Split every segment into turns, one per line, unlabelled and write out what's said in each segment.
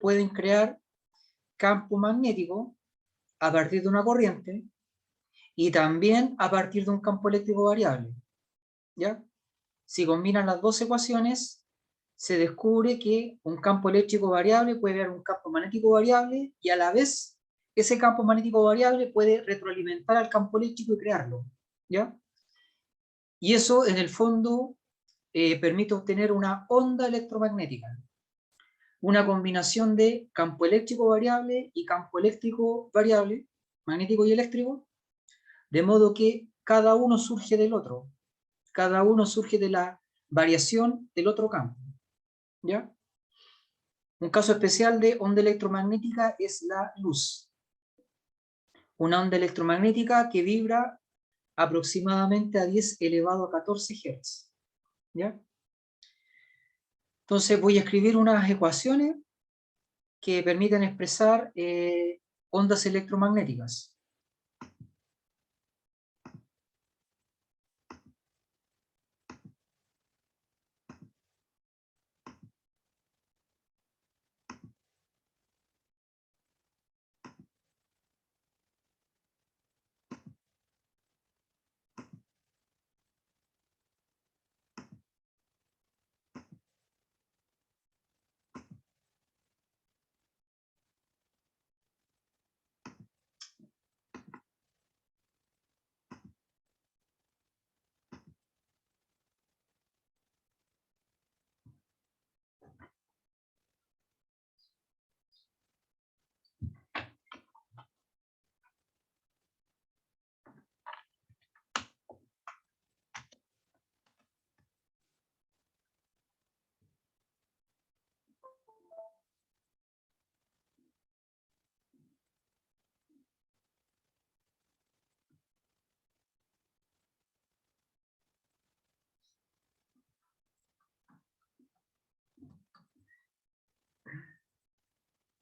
pueden crear campo magnético a partir de una corriente y también a partir de un campo eléctrico variable. ¿Ya? Si combinan las dos ecuaciones, se descubre que un campo eléctrico variable puede crear un campo magnético variable y a la vez ese campo magnético variable puede retroalimentar al campo eléctrico y crearlo. ¿Ya? Y eso en el fondo permite obtener una onda electromagnética. Una combinación de campo eléctrico variable y campo eléctrico variable, magnético y eléctrico, de modo que cada uno surge del otro. Cada uno surge de la variación del otro campo. ¿Ya? Un caso especial de onda electromagnética es la luz. Una onda electromagnética que vibra aproximadamente a 10 elevado a 14 Hz. ¿Ya? Entonces voy a escribir unas ecuaciones que permiten expresar ondas electromagnéticas.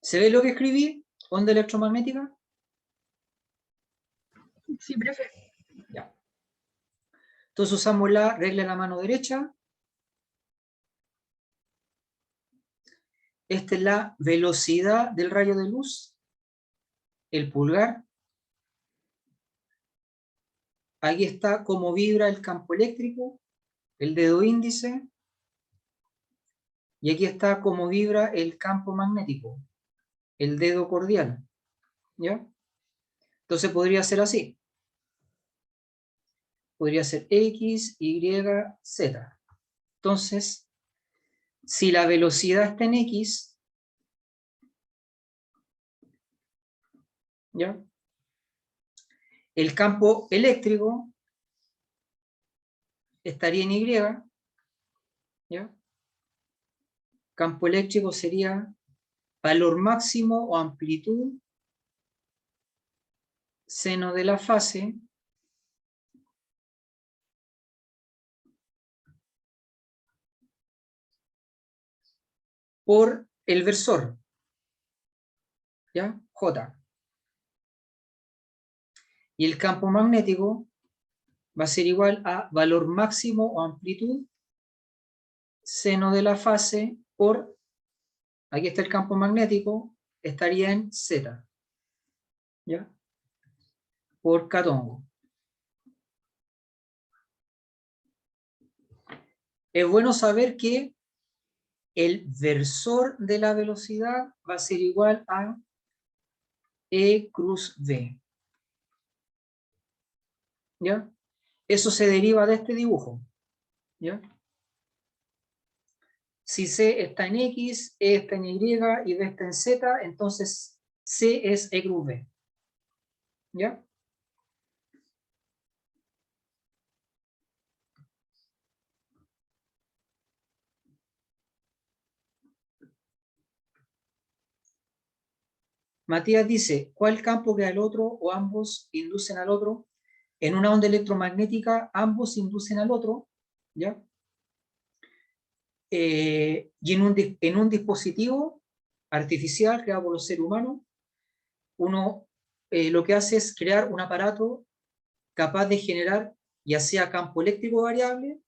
¿Se ve lo que escribí? Onda electromagnética.
Sí, profe.
Ya. Entonces usamos la regla de la mano derecha. Esta es la velocidad del rayo de luz, el pulgar. Aquí está cómo vibra el campo eléctrico, el dedo índice. Y aquí está cómo vibra el campo magnético, el dedo cordial. ¿Ya? Entonces podría ser así. Podría ser X, Y, Z. Entonces, si la velocidad está en X, ¿ya? El campo eléctrico estaría en Y, ¿ya? Campo eléctrico sería valor máximo o amplitud seno de la fase por el versor, ¿ya? J. Y el campo magnético va a ser igual a valor máximo o amplitud seno de la fase por, aquí está el campo magnético, estaría en Z, ¿ya? Por catongo. Es bueno saber que el versor de la velocidad va a ser igual a E cruz V. ¿Ya? Eso se deriva de este dibujo. ¿Ya? Si C está en X, E está en Y y V está en Z, entonces C es E cruz V. ¿Ya? Matías dice, ¿cuál campo crea el otro o ambos inducen al otro? En una onda electromagnética ambos inducen al otro, ¿ya? Y en un dispositivo artificial creado por los seres humanos, uno lo que hace es crear un aparato capaz de generar ya sea campo eléctrico variable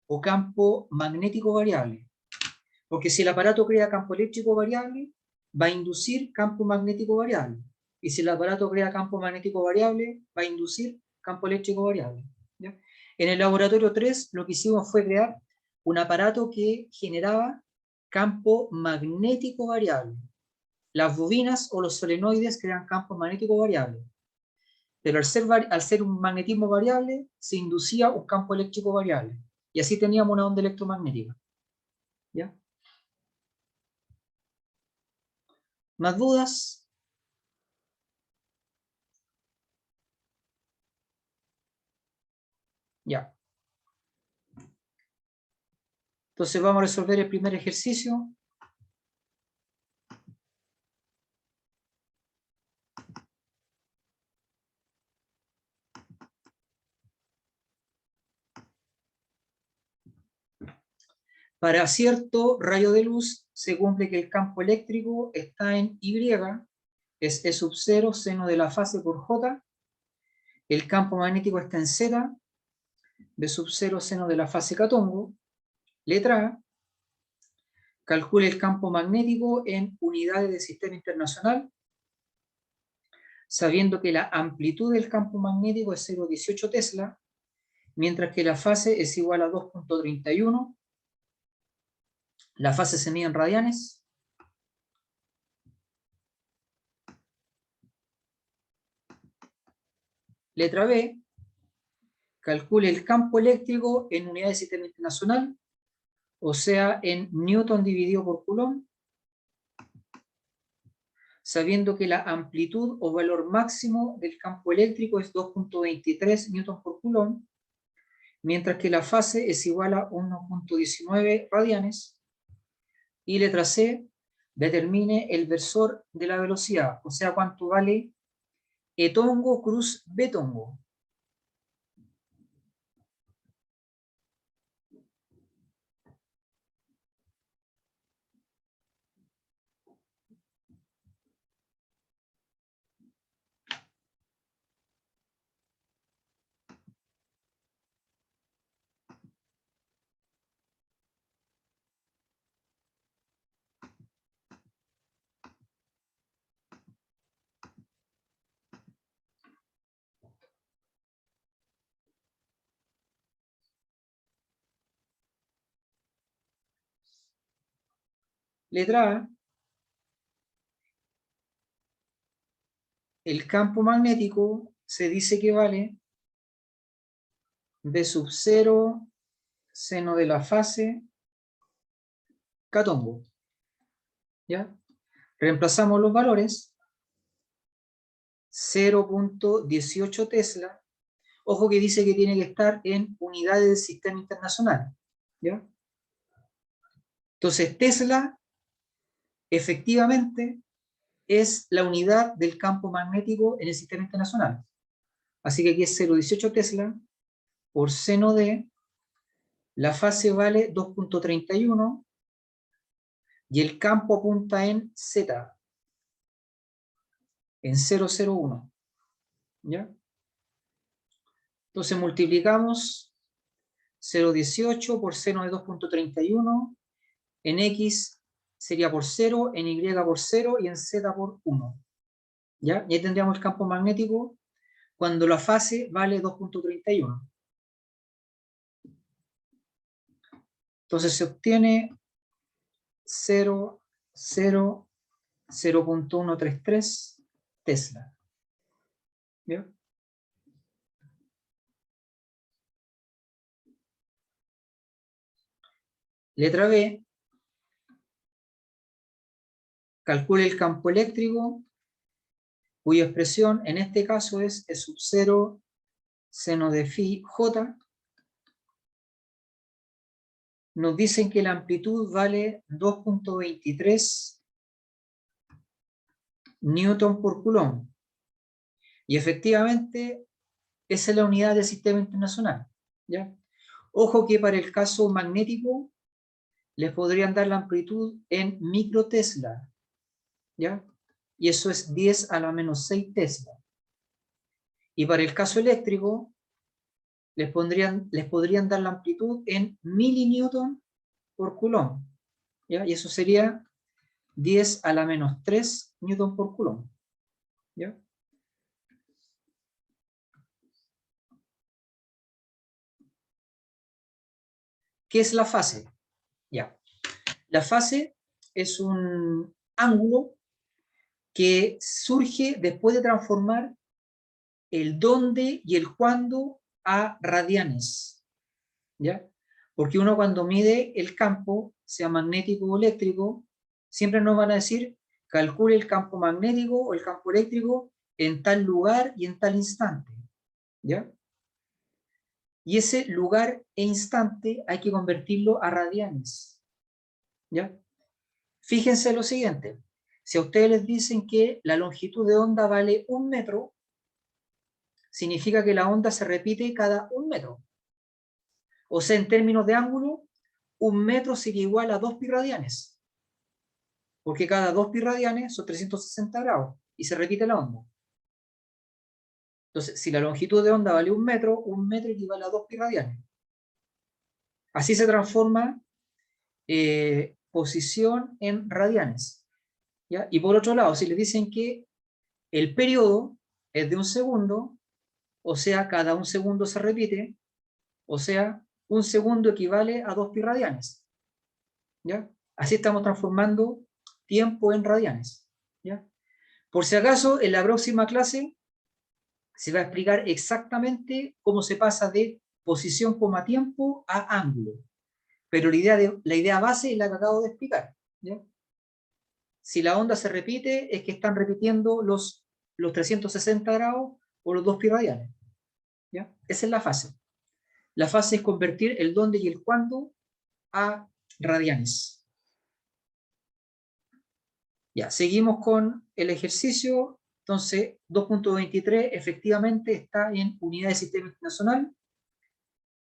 o campo magnético variable. Porque si el aparato crea campo eléctrico variable, va a inducir campo magnético variable. Y si el aparato crea campo magnético variable, va a inducir campo eléctrico variable. ¿Ya? En el laboratorio 3 lo que hicimos fue crear un aparato que generaba campo magnético variable. Las bobinas o los solenoides crean campo magnético variable. Pero al ser un magnetismo variable, se inducía un campo eléctrico variable. Y así teníamos una onda electromagnética. ¿Ya? ¿Más dudas? Ya. Entonces vamos a resolver el primer ejercicio. Para cierto rayo de luz se cumple que el campo eléctrico está en Y, es E sub 0, seno de la fase por J. El campo magnético está en Z, B sub 0, seno de la fase catongo. Letra A. Calcule el campo magnético en unidades de sistema internacional, sabiendo que la amplitud del campo magnético es 0,18 Tesla, mientras que la fase es igual a 2,31. La fase se mide en radianes. Letra B. Calcule el campo eléctrico en unidades de sistema internacional, o sea, en Newton dividido por Coulomb, sabiendo que la amplitud o valor máximo del campo eléctrico es 2,23 Newton por Coulomb, mientras que la fase es igual a 1,19 radianes. Y letra C, determine el versor de la velocidad, o sea, cuánto vale E tongo cruz B tongo. Letra A, el campo magnético se dice que vale B sub 0 seno de la fase catongo. ¿Ya? Reemplazamos los valores. 0,18 Tesla. Ojo que dice que tiene que estar en unidades del sistema internacional. ¿Ya? Entonces Tesla efectivamente es la unidad del campo magnético en el sistema internacional. Así que aquí es 0,18 Tesla por seno de la fase vale 2,31 y el campo apunta en Z, en 0,01. ¿Ya? Entonces multiplicamos 0,18 por seno de 2,31, en X sería por 0, en Y por 0 y en Z por 1. ¿Ya? Y ahí tendríamos el campo magnético cuando la fase vale 2,31. Entonces se obtiene 0,133 Tesla. ¿Ya? Letra B. Calcule el campo eléctrico, cuya expresión en este caso es E sub 0 seno de phi j. Nos dicen que la amplitud vale 2,23 Newton por Coulomb. Y efectivamente, esa es la unidad del sistema internacional. ¿Ya? Ojo que para el caso magnético, les podrían dar la amplitud en microtesla. ¿Ya? Y eso es 10 a la menos 6 Tesla. Y para el caso eléctrico, les podrían dar la amplitud en milinewton por Coulomb. ¿Ya? Y eso sería 10 a la menos 3 newton por coulomb. ¿Ya? ¿Qué es la fase? Ya. La fase es un ángulo que surge después de transformar el dónde y el cuándo a radianes. ¿Ya? Porque uno cuando mide el campo, sea magnético o eléctrico, siempre nos van a decir, calcule el campo magnético o el campo eléctrico en tal lugar y en tal instante. ¿Ya? Y ese lugar e instante hay que convertirlo a radianes. ¿Ya? Fíjense lo siguiente. Si a ustedes les dicen que la longitud de onda vale 1 metro, significa que la onda se repite cada 1 metro. O sea, en términos de ángulo, 1 metro sería igual a 2 pi radianes. Porque cada 2 pi radianes son 360 grados y se repite la onda. Entonces, si la longitud de onda vale 1 metro, 1 metro equivale a 2 pi radianes. Así se transforma posición en radianes. ¿Ya? Y por otro lado, si les dicen que el periodo es de 1 segundo, o sea, cada 1 segundo se repite, o sea, 1 segundo equivale a 2 pi radianes. ¿Ya? Así estamos transformando tiempo en radianes. ¿Ya? Por si acaso, en la próxima clase se va a explicar exactamente cómo se pasa de posición, tiempo a ángulo. Pero la idea base es la que acabo de explicar. ¿Ya? Si la onda se repite, es que están repitiendo los 360 grados o los 2 pi radianes. ¿Ya? Esa es la fase. La fase es convertir el dónde y el cuándo a radianes. Ya, seguimos con el ejercicio. Entonces, 2.23 efectivamente está en unidad de sistema internacional.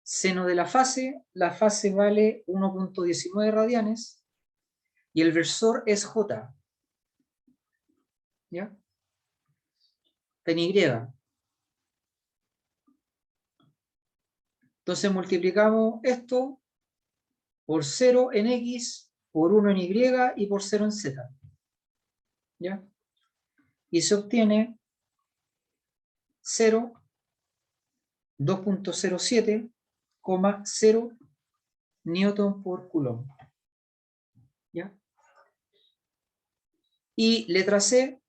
Seno de la fase vale 1.19 radianes y el versor es J. ¿Ya? En Y. Entonces multiplicamos esto por 0 en X, por 1 en Y y por 0 en Z. ¿Ya? Y se obtiene 0, 2.07,0 newton por coulomb. ¿Ya? Y letra C,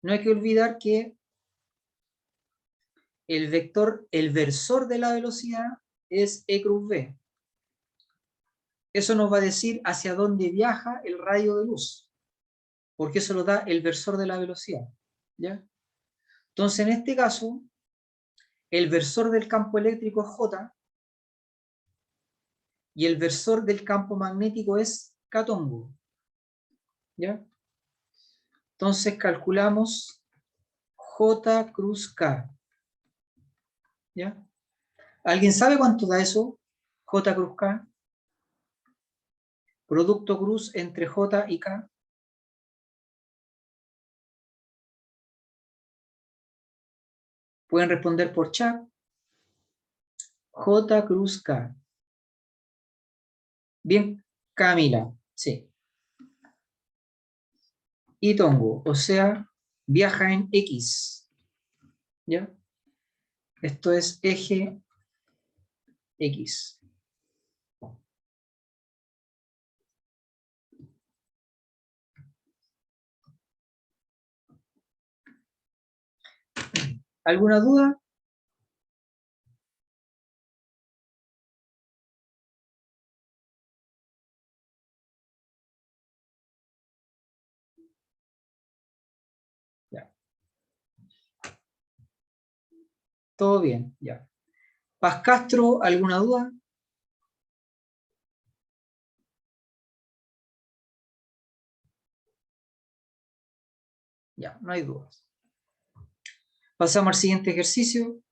no hay que olvidar que el versor de la velocidad es E cruz B. Eso nos va a decir hacia dónde viaja el rayo de luz, porque eso lo da el versor de la velocidad. ¿Ya? Entonces, en este caso, el versor del campo eléctrico es J y el versor del campo magnético es K tongo. ¿Ya? Entonces calculamos J cruz K. ¿Ya? ¿Alguien sabe cuánto da eso? J cruz K. Producto cruz entre J y K. Pueden responder por chat. J cruz K. Bien, Camila. Sí. Y tongo, o sea, viaja en X. ¿Ya? Esto es eje X. ¿Alguna duda? Ya. Todo bien, ya. Paz Castro, ¿alguna duda? Ya, no hay dudas. Pasamos al siguiente ejercicio.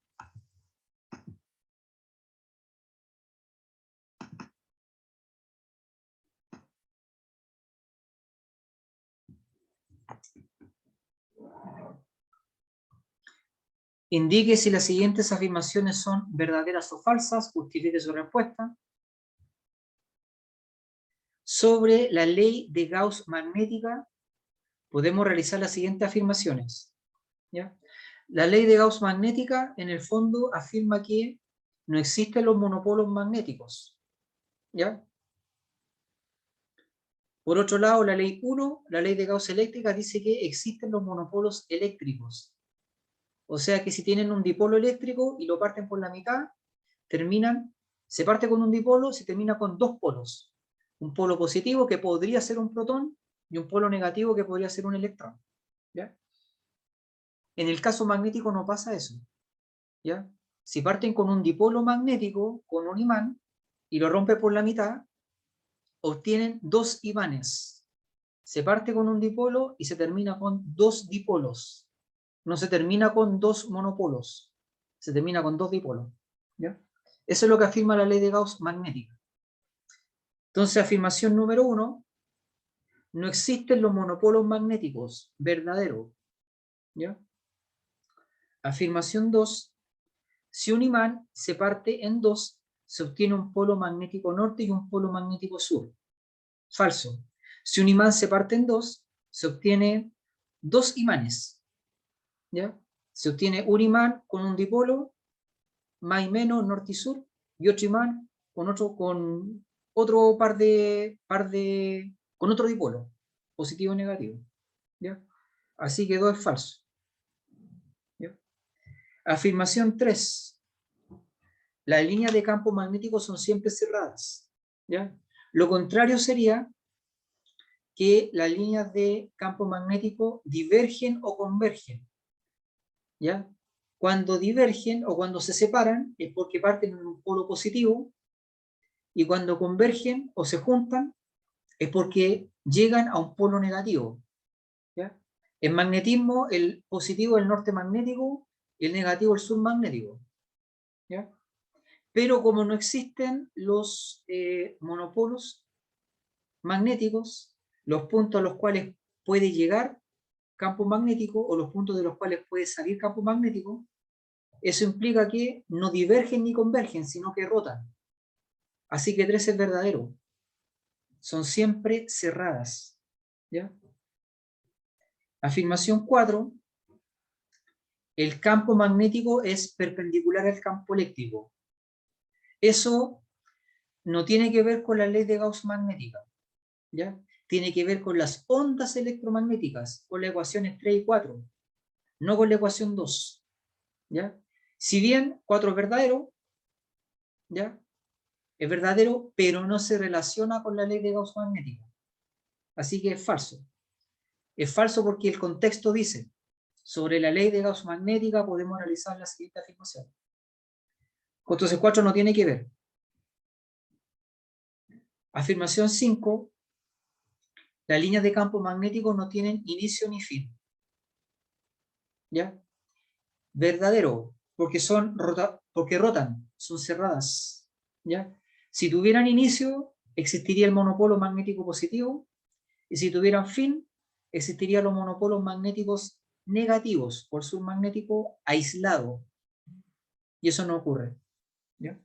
Indique si las siguientes afirmaciones son verdaderas o falsas, justifique su respuesta. sobre la ley de Gauss magnética, podemos realizar las siguientes afirmaciones. ¿Ya? La ley de Gauss magnética, en el fondo, afirma que no existen los monopolos magnéticos. ¿Ya? Por otro lado, la ley 1, la ley de Gauss eléctrica, dice que existen los monopolos eléctricos. O sea que si tienen un dipolo eléctrico y lo parten por la mitad, se parte con un dipolo, se termina con dos polos. Un polo positivo que podría ser un protón y un polo negativo que podría ser un electrón. ¿Ya? En el caso magnético no pasa eso. ¿Ya? Si parten con un dipolo magnético, con un imán, y lo rompe por la mitad, obtienen dos imanes. Se parte con un dipolo y se termina con dos dipolos. No se termina con dos monopolos. Se termina con dos dipolos. ¿Ya? Eso es lo que afirma la ley de Gauss magnética. Entonces, afirmación número 1, no existen los monopolos magnéticos, verdadero. ¿Ya? Afirmación 2, si un imán se parte en dos, se obtiene un polo magnético norte y un polo magnético sur. Falso. Si un imán se parte en dos, se obtiene dos imanes. ¿Ya? Se obtiene un imán con un dipolo, más y menos, norte y sur, y otro imán con otro con otro dipolo, positivo y negativo. ¿Ya? Así que 2 es falso. ¿Ya? Afirmación 3. Las líneas de campo magnético son siempre cerradas. ¿Ya? Lo contrario sería que las líneas de campo magnético divergen o convergen. ¿Ya? Cuando divergen o cuando se separan es porque parten en un polo positivo, y cuando convergen o se juntan es porque llegan a un polo negativo. ¿Ya? En magnetismo, el positivo es el norte magnético y el negativo el sur magnético. ¿Ya? Pero como no existen los monopolos magnéticos, los puntos a los cuales puede llegar campo magnético o los puntos de los cuales puede salir campo magnético, eso implica que no divergen ni convergen, sino que rotan. Así que 3 es verdadero. Son siempre cerradas. ¿Ya? Afirmación 4. El campo magnético es perpendicular al campo eléctrico. Eso no tiene que ver con la ley de Gauss magnética. ¿Ya? Tiene que ver con las ondas electromagnéticas, con las ecuaciones 3 y 4, no con la ecuación 2. ¿Ya? Si bien 4 es verdadero, ¿ya? Es verdadero, pero no se relaciona con la ley de Gauss magnética. Así que es falso. Es falso porque el contexto dice, sobre la ley de Gauss magnética podemos realizar la siguiente afirmación. Entonces 4 no tiene que ver. Afirmación 5. Las líneas de campo magnético no tienen inicio ni fin. ¿Ya? Verdadero, porque porque rotan, son cerradas. ¿Ya? Si tuvieran inicio, existiría el monopolo magnético positivo, y si tuvieran fin, existirían los monopolos magnéticos negativos, por sur magnético aislado. Y eso no ocurre. ¿Ya?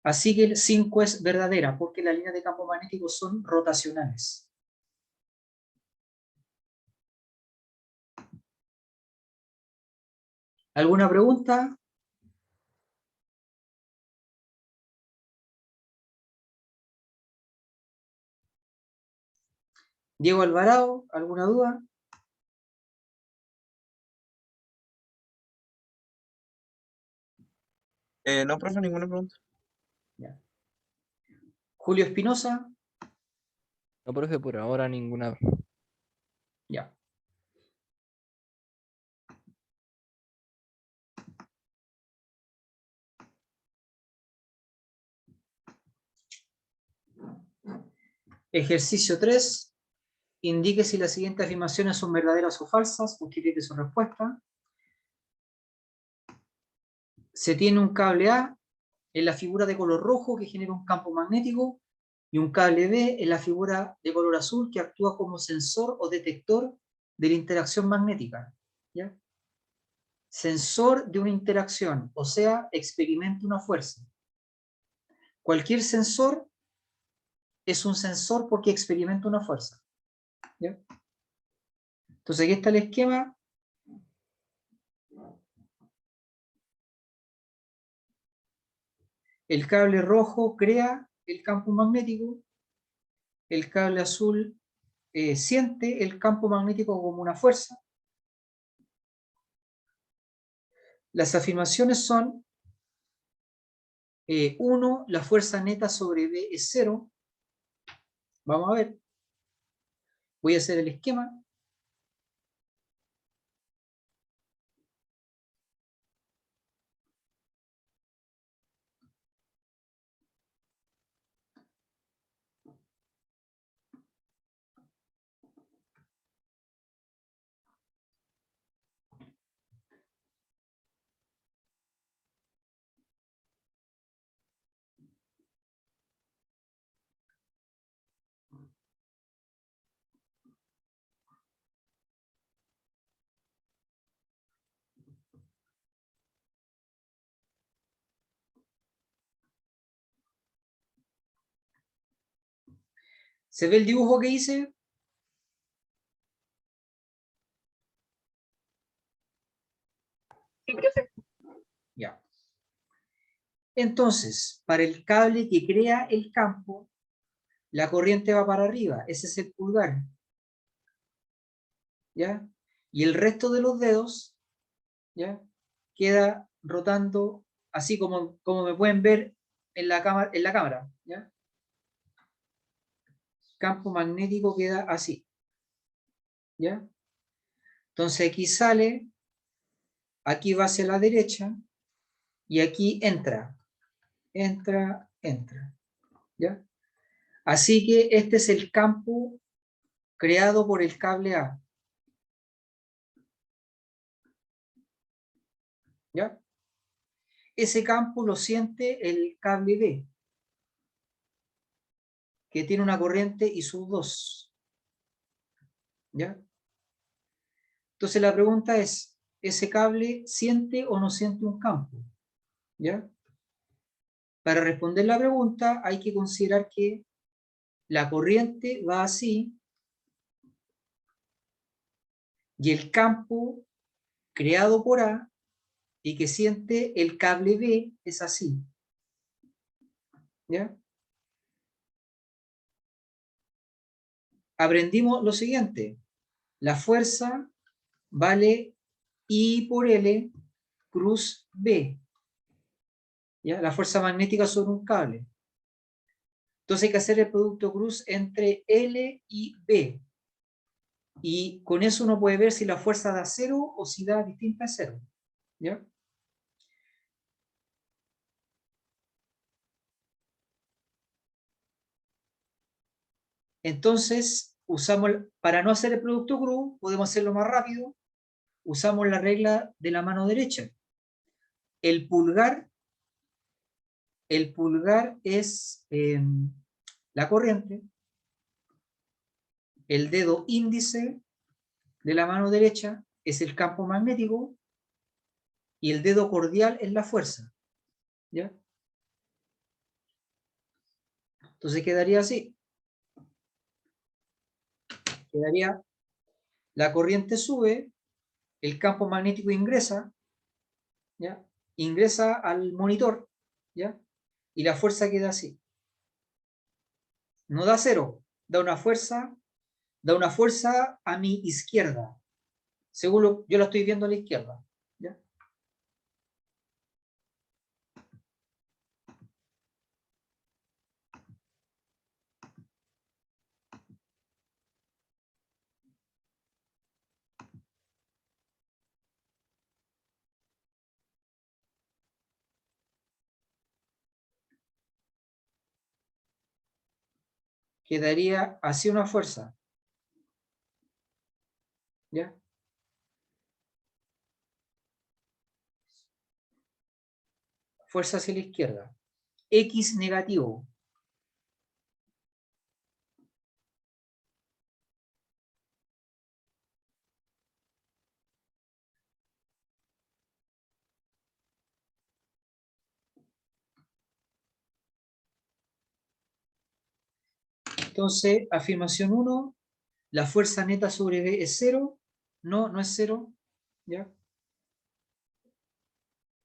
Así que el 5 es verdadera, porque las líneas de campo magnético son rotacionales. ¿Alguna pregunta? Diego Alvarado, ¿alguna duda?
No, profe, ninguna pregunta.
Ya. Julio Espinosa,
No, profe, por ahora ninguna.
ya. Ejercicio 3. Indique si las siguientes afirmaciones son verdaderas o falsas. Justifique su respuesta. Se tiene un cable A en la figura de color rojo que genera un campo magnético y un cable B en la figura de color azul que actúa como sensor o detector de la interacción magnética. ¿Ya? Sensor de una interacción, o sea, experimenta una fuerza. Cualquier sensor es un sensor porque experimenta una fuerza. ¿Ya? Entonces aquí está el esquema. El cable rojo crea el campo magnético, el cable azul siente el campo magnético como una fuerza. Las afirmaciones son 1, la fuerza neta sobre B es 0. Vamos a ver. Voy a hacer el esquema. ¿Se ve el dibujo que hice?
Sí, profe.
Ya. Entonces, para el cable que crea el campo, la corriente va para arriba. Ese es el pulgar. ¿Ya? Y el resto de los dedos, ¿ya? Queda rotando así como me pueden ver en la cámara, ¿ya? Campo magnético queda así, ¿ya? Entonces aquí sale, aquí va hacia la derecha y aquí entra, entra, ¿ya? Así que este es el campo creado por el cable A, ¿ya? Ese campo lo siente el cable B, que tiene una corriente y sus 2, ¿ya? Entonces la pregunta es, ¿ese cable siente o no siente un campo? ¿Ya? Para responder la pregunta hay que considerar que la corriente va así y el campo creado por A y que siente el cable B es así. ¿Ya? Aprendimos lo siguiente, la fuerza vale I por L cruz B, ¿ya? La fuerza magnética sobre un cable. Entonces hay que hacer el producto cruz entre L y B. Y con eso uno puede ver si la fuerza da 0 o si da distinta a 0. ¿Ya? Entonces, para no hacer el producto cruz, podemos hacerlo más rápido, usamos la regla de la mano derecha. El pulgar, el pulgar es la corriente, el dedo índice de la mano derecha es el campo magnético y el dedo cordial es la fuerza. ¿Ya? Entonces quedaría así. Quedaría, la corriente sube, el campo magnético ingresa, ¿ya? Ingresa al monitor, ¿ya? Y la fuerza queda así. No da 0, da una fuerza a mi izquierda. Según yo lo estoy viendo a la izquierda, ¿ya? Quedaría así una fuerza, ¿ya? Fuerza hacia la izquierda. X negativo. Entonces, afirmación 1, la fuerza neta sobre B es 0. No, no es 0. ¿Ya?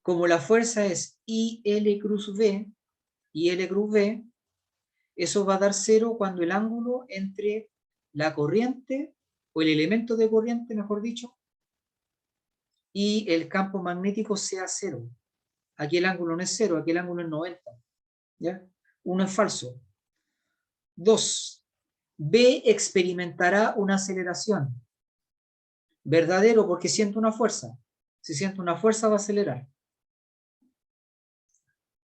Como la fuerza es IL cruz B, IL cruz B, eso va a dar 0 cuando el ángulo entre la corriente, o el elemento de corriente, mejor dicho, y el campo magnético sea 0. Aquí el ángulo no es 0, aquí el ángulo es 90. ¿Ya? 1 es falso. 2. B experimentará una aceleración. Verdadero, porque siento una fuerza. Si siento una fuerza, va a acelerar.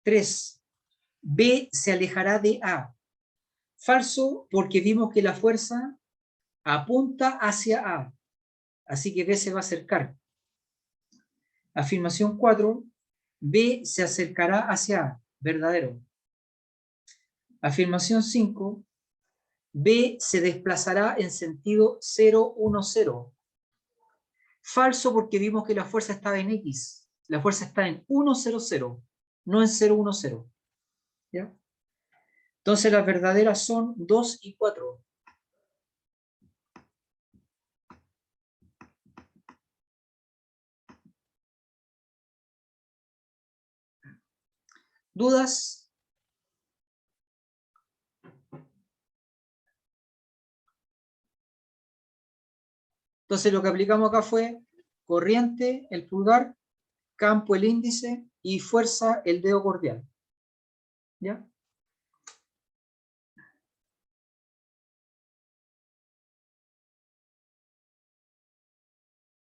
3. B se alejará de A. Falso, porque vimos que la fuerza apunta hacia A. Así que B se va a acercar. Afirmación 4. B se acercará hacia A. Verdadero. Afirmación 5. B se desplazará en sentido 0, 1, 0. Falso, porque vimos que la fuerza estaba en X. La fuerza está en 1, 0, 0, no en 0, 1, 0. ¿Ya? Entonces las verdaderas son 2 y 4. ¿Dudas? Entonces lo que aplicamos acá fue corriente, el pulgar, campo, el índice, y fuerza, el dedo cordial. ¿Ya?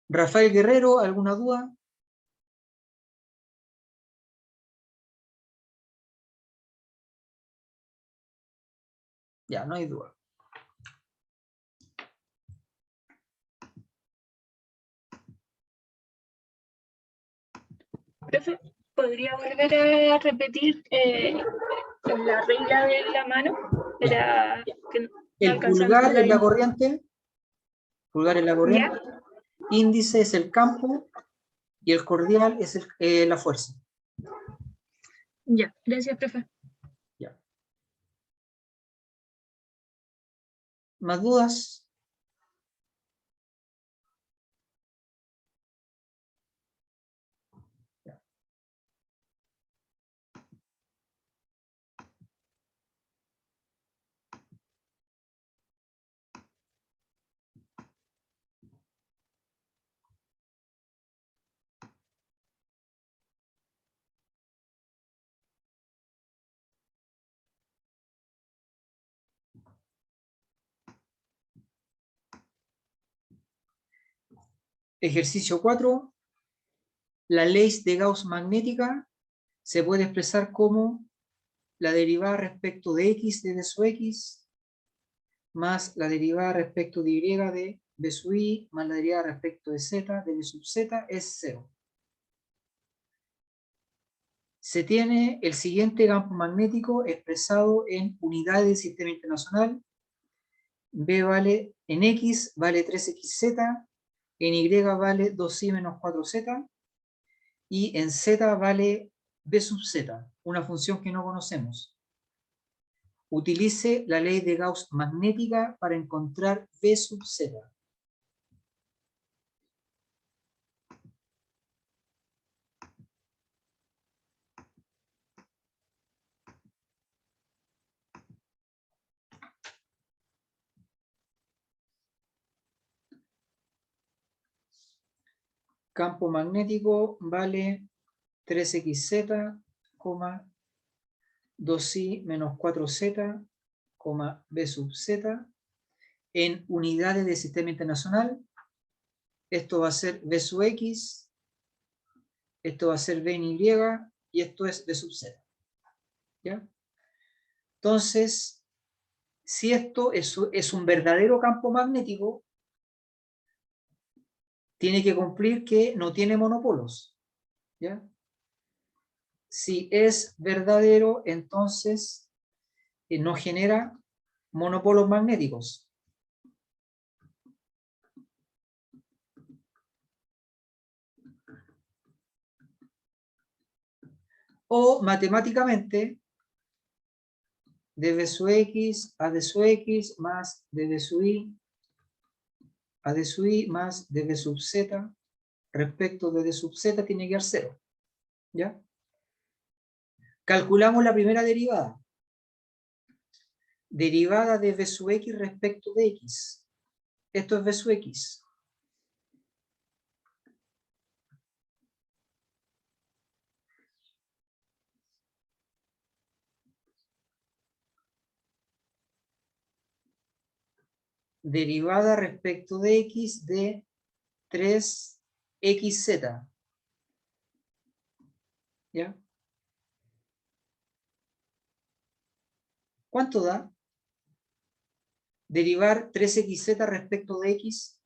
Rafael Guerrero, ¿alguna duda? Ya, no hay duda.
Profe, ¿podría volver a repetir la regla de la mano? Para que no
El
alcanzamos
pulgar
la
es la corriente,
¿Ya?
índice es el campo, y el cordial es la fuerza.
Ya, gracias, profe.
Ya. ¿Más dudas? Ya. Ejercicio 4. La ley de Gauss magnética se puede expresar como la derivada respecto de x de d sub x más la derivada respecto de y de b sub y más la derivada respecto de z de b sub z es 0. Se tiene el siguiente campo magnético expresado en unidades del sistema internacional. B vale, en X vale 3XZ, en Y vale 2Y menos 4Z, y en Z vale B sub Z, una función que no conocemos. Utilice la ley de Gauss magnética para encontrar B sub Z. Campo magnético vale 3XZ, 2Y menos 4Z, B sub Z, en unidades de sistema internacional. Esto va a ser B sub X, esto va a ser B en Y, y esto es B sub Z. ¿Ya? Entonces, si esto es un verdadero campo magnético, tiene que cumplir que no tiene monopolos. ¿Ya? Si es verdadero, entonces no genera monopolos magnéticos. O matemáticamente, dv sub x, a de sub x, más dv sub y, a de sub y, más dv sub z, respecto de d sub z tiene que dar 0. ¿Ya? Calculamos la primera derivada. Derivada de v sub x respecto de x. Esto es v sub x. Derivada respecto de x de 3xz. ¿Ya? ¿Cuánto da? Derivar 3xz respecto de x.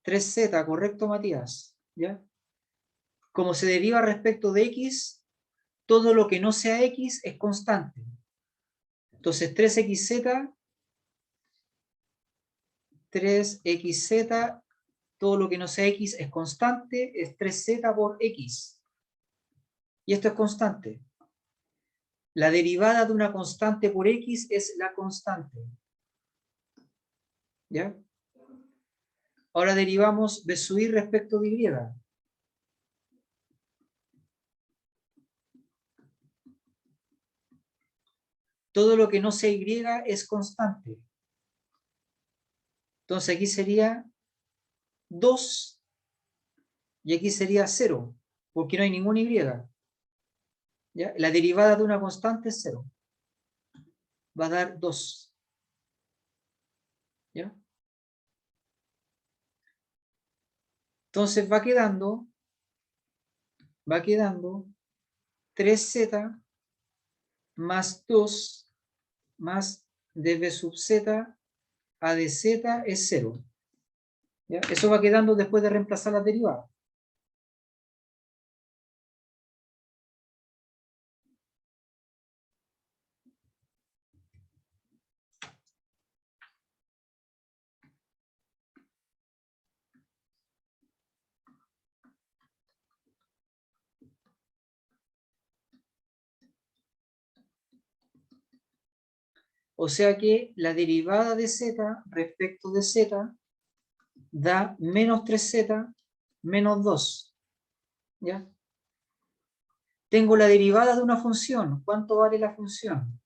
¿3z, correcto, Matías? ¿Ya? Como se deriva respecto de x, todo lo que no sea x es constante. Entonces 3xz, todo lo que no sea x es constante, es 3z por x. Y esto es constante. La derivada de una constante por x es la constante. ¿Ya? Ahora derivamos v sub y respecto de y. Todo lo que no sea y es constante. Entonces aquí sería 2 y aquí sería 0, porque no hay ningún y. ¿Ya? La derivada de una constante es 0. Va a dar 2. ¿Ya? Entonces va quedando 3z más 2 más dv sub z a de z es 0. ¿Ya? Eso va quedando después de reemplazar las derivadas. O sea que la derivada de z respecto de z da menos 3z menos 2. ¿Ya? Tengo la derivada de una función. ¿Cuánto vale la función?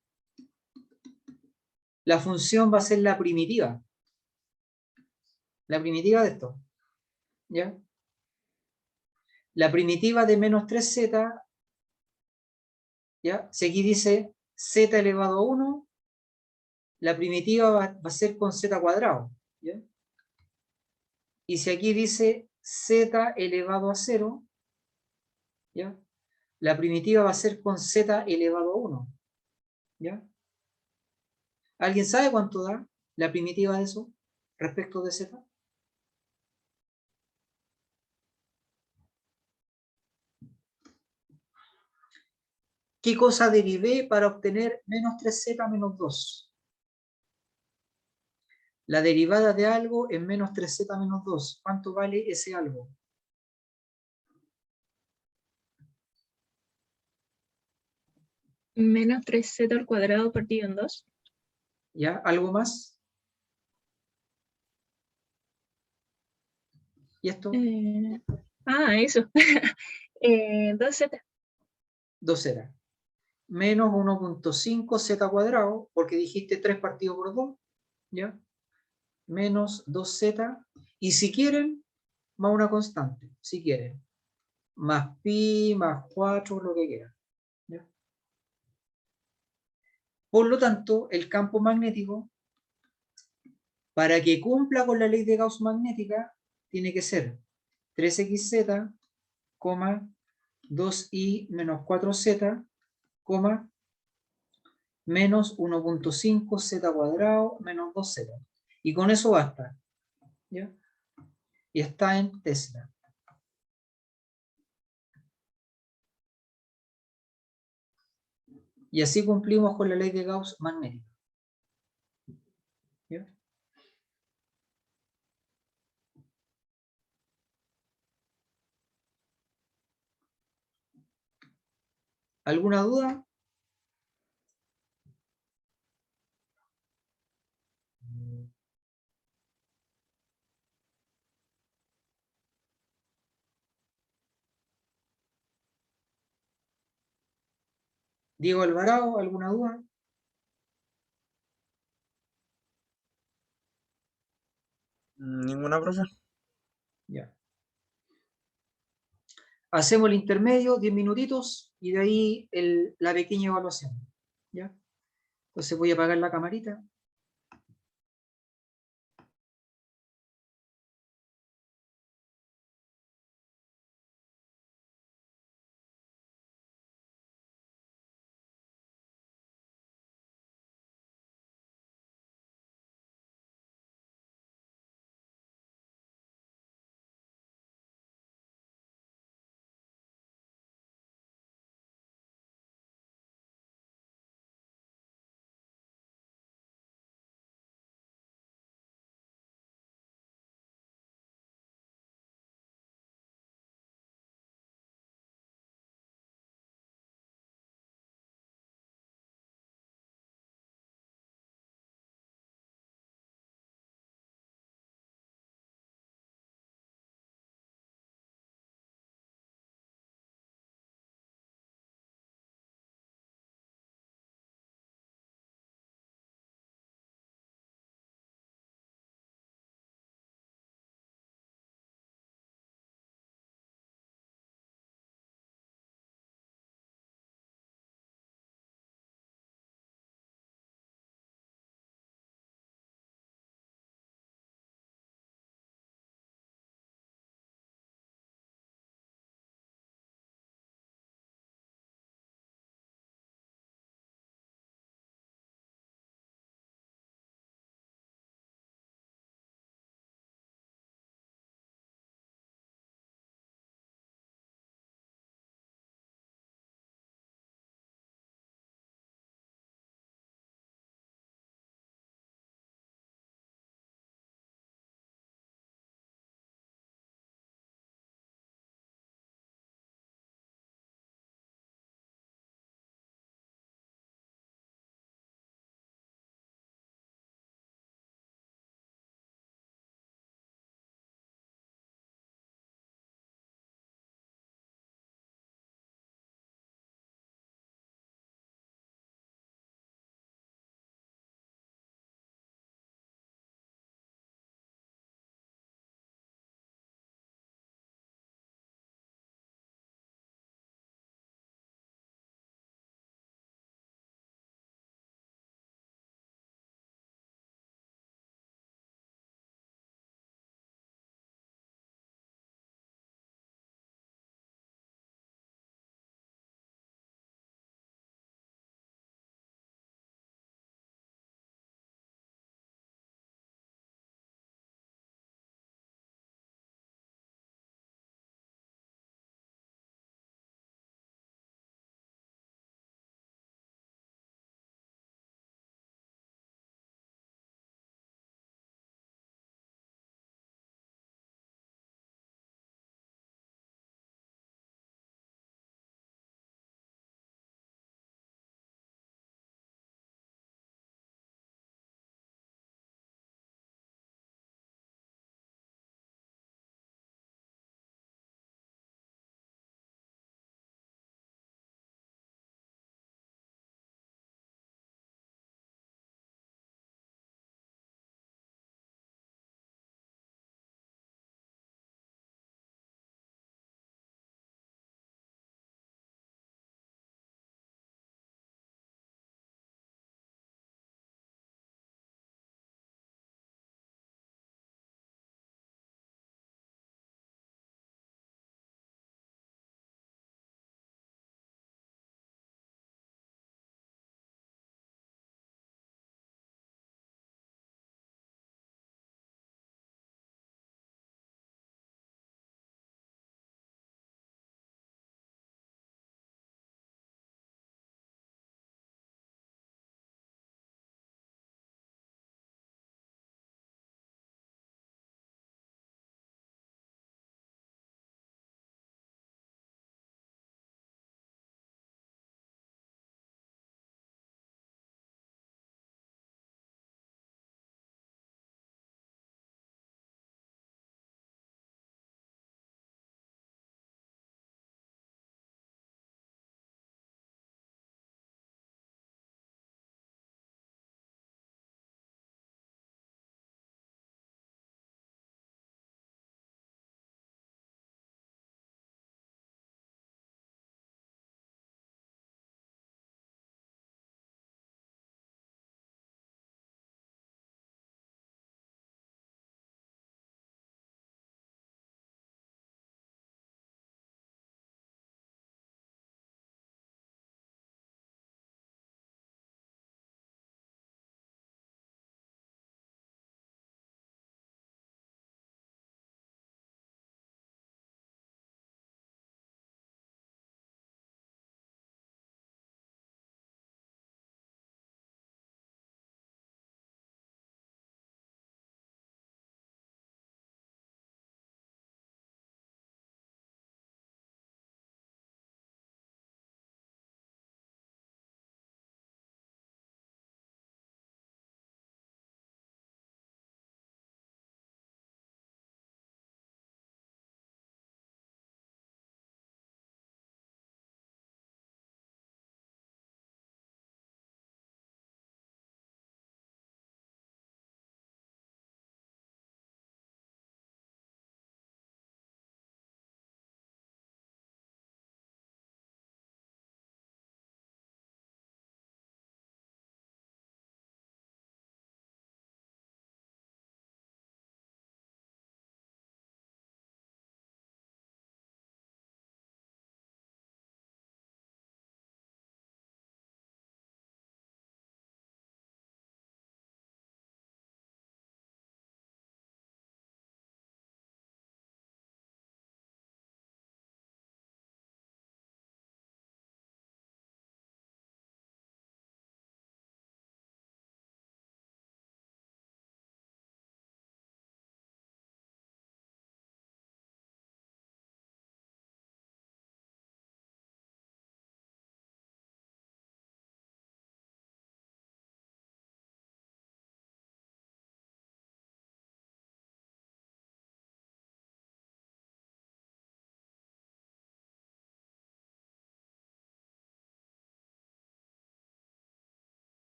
La función va a ser la primitiva. La primitiva de esto. ¿Ya? La primitiva de menos 3z, ¿ya? Si aquí dice z elevado a 1, la primitiva va a ser con z cuadrado. ¿Ya? Y si aquí dice z elevado a 0, ¿ya? La primitiva va a ser con z elevado a 1. ¿Ya? ¿Alguien sabe cuánto da la primitiva de eso respecto de z? ¿Qué cosa derivé para obtener menos 3z menos 2? La derivada de algo es menos 3z menos 2. ¿Cuánto vale ese algo?
Menos 3z al cuadrado partido en 2.
¿Ya? ¿Algo más? ¿Y esto?
Eso. 2z.
2 era. Menos 1.5 z cuadrado, porque dijiste 3 partido por 2. ¿Ya? Menos 2z. Y si quieren, más una constante. Si quieren. Más pi, más 4, lo que quieran. ¿Ya? Por lo tanto, el campo magnético, para que cumpla con la ley de Gauss magnética, tiene que ser 3xz, 2i menos 4z, menos 1.5 z cuadrado menos 2z. Y con eso basta. ¿Ya? Y está en Tesla. Y así cumplimos con la ley de Gauss magnética. ¿Ya? ¿Alguna duda? Diego Alvarado, ¿alguna duda?
Ninguna, profe.
Ya. Hacemos el intermedio, 10 minutitos, y de ahí la pequeña evaluación. ¿Ya? Entonces voy a apagar la camarita.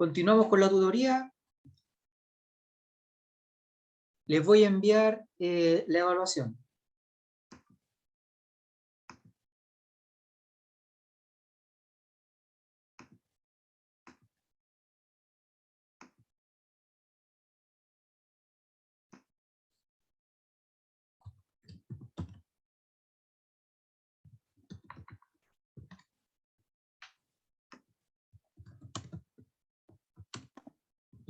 Continuamos con la tutoría. Les voy a enviar la evaluación.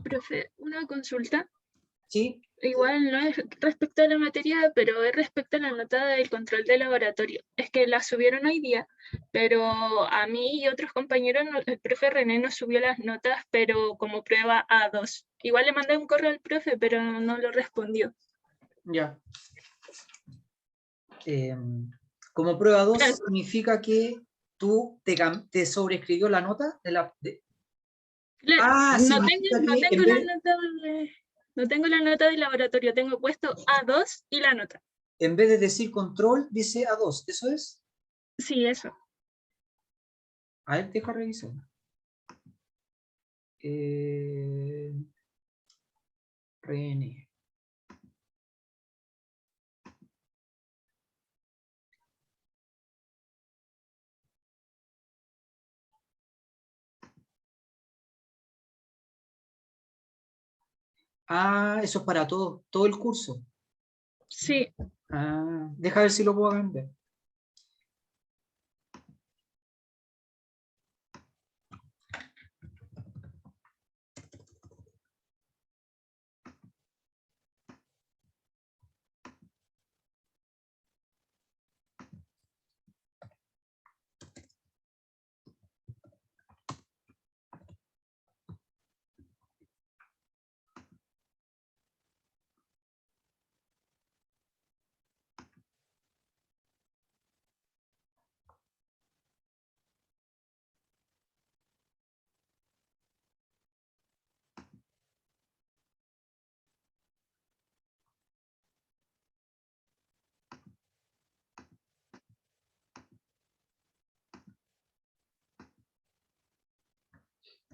Profe, una consulta.
¿Sí?
Igual no es respecto a la materia, pero es respecto a la nota del control de laboratorio. Es que la subieron hoy día, pero a mí y otros compañeros, el profe René nos subió las notas, pero como prueba A2. Igual le mandé un correo al profe, pero no lo respondió.
Ya. Como prueba 2
Claro.
significa que tú te sobreescribió la nota de la...
Claro,
Ah,
no
significa
tengo,
que en vez,
no tengo la nota de laboratorio, tengo puesto A2 y la nota.
en vez de decir control, dice A2. ¿Eso es?
Sí, eso.
A ver, deja revisar. René. Ah, eso es para todo el curso.
Sí,
Ah, deja ver si lo puedo cambiar.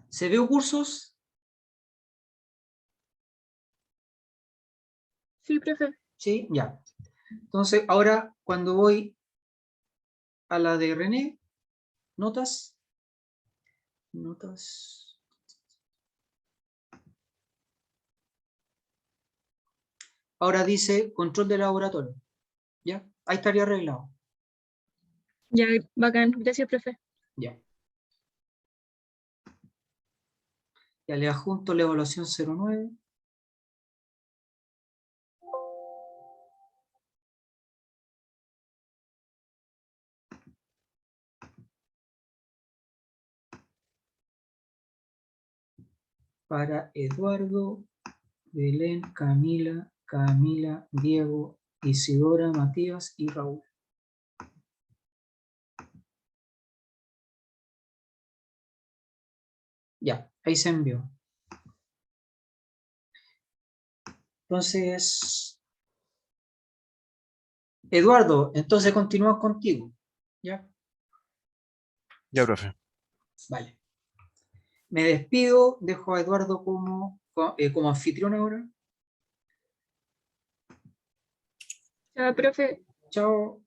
¿Se veo cursos?
sí, profe.
Sí, ya. Entonces, ahora cuando voy a la de René, notas. Notas. Ahora dice control de laboratorio. ¿Ya? Ahí estaría arreglado.
Ya, bacán. Gracias, profe.
Ya. Ya le adjunto la evaluación 09. Para Eduardo, Belén, Camila, Diego, Isidora, Matías y Raúl. Ya, ahí se envió. Entonces, Eduardo, entonces continúas contigo. ¿Ya?
Ya, profe.
Vale. Me despido, dejo a Eduardo como anfitrión ahora.
Ya, profe.
Chao.